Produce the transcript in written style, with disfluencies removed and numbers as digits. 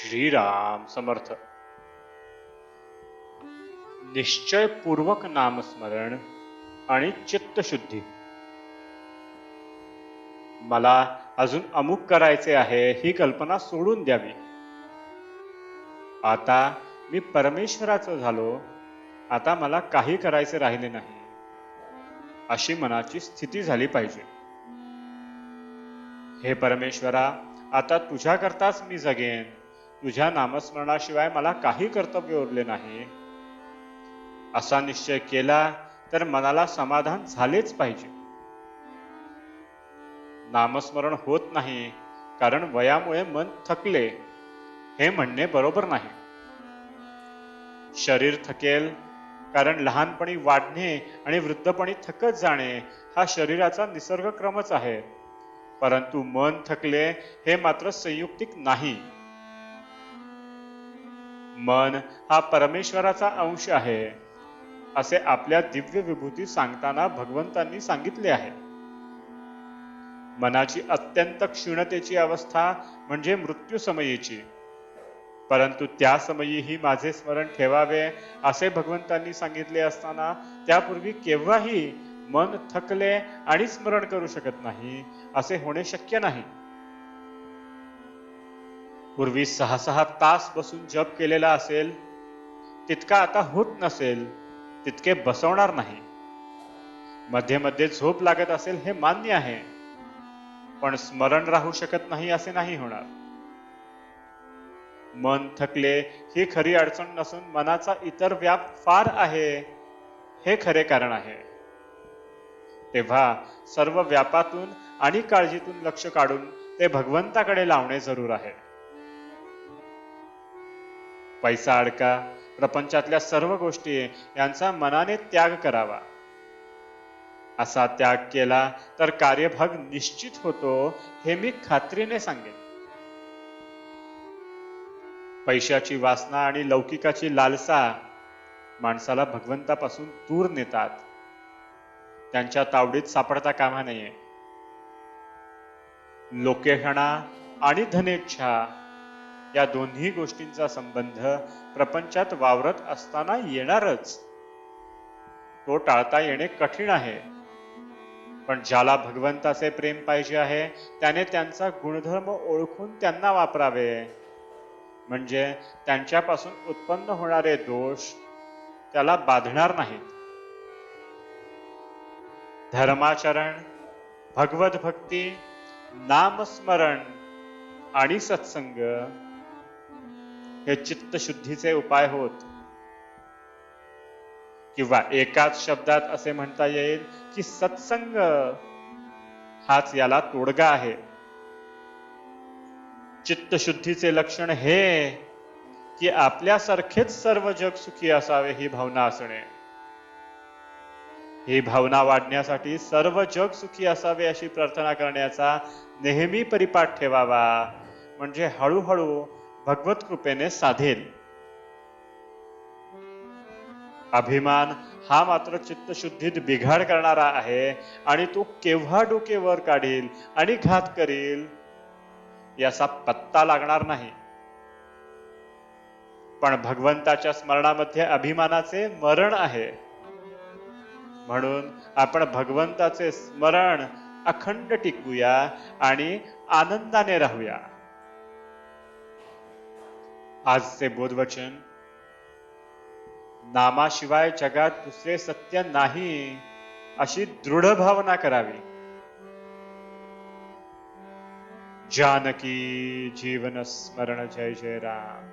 श्रीराम समर्थ. निश्चयपूर्वक नामस्मरण आणि चित्तशुद्धी. मला अजून अमुक करायचे आहे ही कल्पना सोडून द्यावी. आता मी परमेश्वराचं झालो, आता मला काही करायचे राहिले नाही, अशी मनाची स्थिती झाली पाहिजे. हे परमेश्वरा, आता तुझ्याकरताच मी जगेन, तुझ्या नामस्मरणाशिवाय मला काही कर्तव्य उरले नाही, असा निश्चय केला तर मनाला समाधान झालेच पाहिजे. नामस्मरण होत नाही कारण वयामुळे मन थकले, हे म्हणणे बरोबर नाही. शरीर थकेल कारण लहानपणी वाढणे आणि वृद्धपणी थकत जाणे हा शरीराचा निसर्गक्रमच आहे, परंतु मन थकले हे मात्र संयुक्तिक नाही. मन हा परमेश्वराचा अंश आहे असे आपल्या दिव्य विभूती सांगताना भगवंतांनी सांगितले आहे. मनाची अत्यंत क्षीणतेची अवस्था म्हणजे मृत्यूसमयीची, परंतु त्या समयीही माझे स्मरण ठेवावे असे भगवंतांनी सांगितले असताना त्यापूर्वी केव्हाही मन थकले आणि स्मरण करू शकत नाही असे होणे शक्य नाही. पूर्वी 6-6 तास बसून जप केलेला असेल तितका आता होत नसेल, तितके बसवणार नाही. मध्ये मध्ये झोप लागत असेल हे मान्य आहे, पण स्मरण राहू शकत नाही असे नाही होणार. मन थकले ही खरी अडचण नसून मनाचा इतर व्याप फार आहे हे खरे कारण आहे. तेव्हा सर्व व्यापातून आणि काळजीतून लक्ष काढून ते भगवंताकडे लावणे जरूर आहे. पैसा अडका, प्रपंचातल्या सर्व गोष्टी यांचा मनाने त्याग करावा. असा त्याग केला तर कार्यभाग निश्चित होतो हे मी खात्रीने सांगेन. पैशाची वासना आणि लौकिकाची लालसा माणसाला भगवंतापासून दूर नेतात, त्यांच्या तावडीत सापडता कामा नये. लोकेहणा आणि धनेच्छा या दोन्ही गोष्टींचा संबंध प्रपंचात वावरत असताना येणारच. तो टाळता येणे कठीण आहे, पण ज्याला भगवंताचे प्रेम पाहिजे आहे त्याने त्यांचा गुणधर्म ओळखून त्यांना वापरावे, म्हणजे त्यांच्यापासून उत्पन्न होणारे दोष त्याला बाधणार नाहीत. धर्माचरण, भगवत भक्ती, नामस्मरण आणि सत्संग हे चित्तशुद्धीचे उपाय होत. किंवा एकाच शब्दात असे म्हणता येईल की सत्संग हाच याला तोडगा आहे. चित्तशुद्धीचे लक्षण हे की आपल्यासारखेच सर्व जग सुखी असावे ही भावना असणे. ही भावना वाढण्यासाठी सर्व जग सुखी असावे अशी प्रार्थना करण्याचा नेहमी परिपाठ ठेवावा, म्हणजे हळूहळू भगवत कृपेने साधेल. अभिमान हा मात्र चित्तशुद्धीत बिघाड करणारा आहे आणि तो केव्हा डोके वर काढील आणि घात करील याचा पत्ता लागणार नाही. पण भगवंताच्या स्मरणामध्ये अभिमानाचे मरण आहे, म्हणून आपण भगवंताचे स्मरण अखंड टिकवूया आणि आनंदाने राहूया. आजचे बोधवचन: नामाशिवाय जगात दुसरे सत्य नाही अशी दृढ भावना करावी. जानकी जीवन स्मरण. जय जय राम.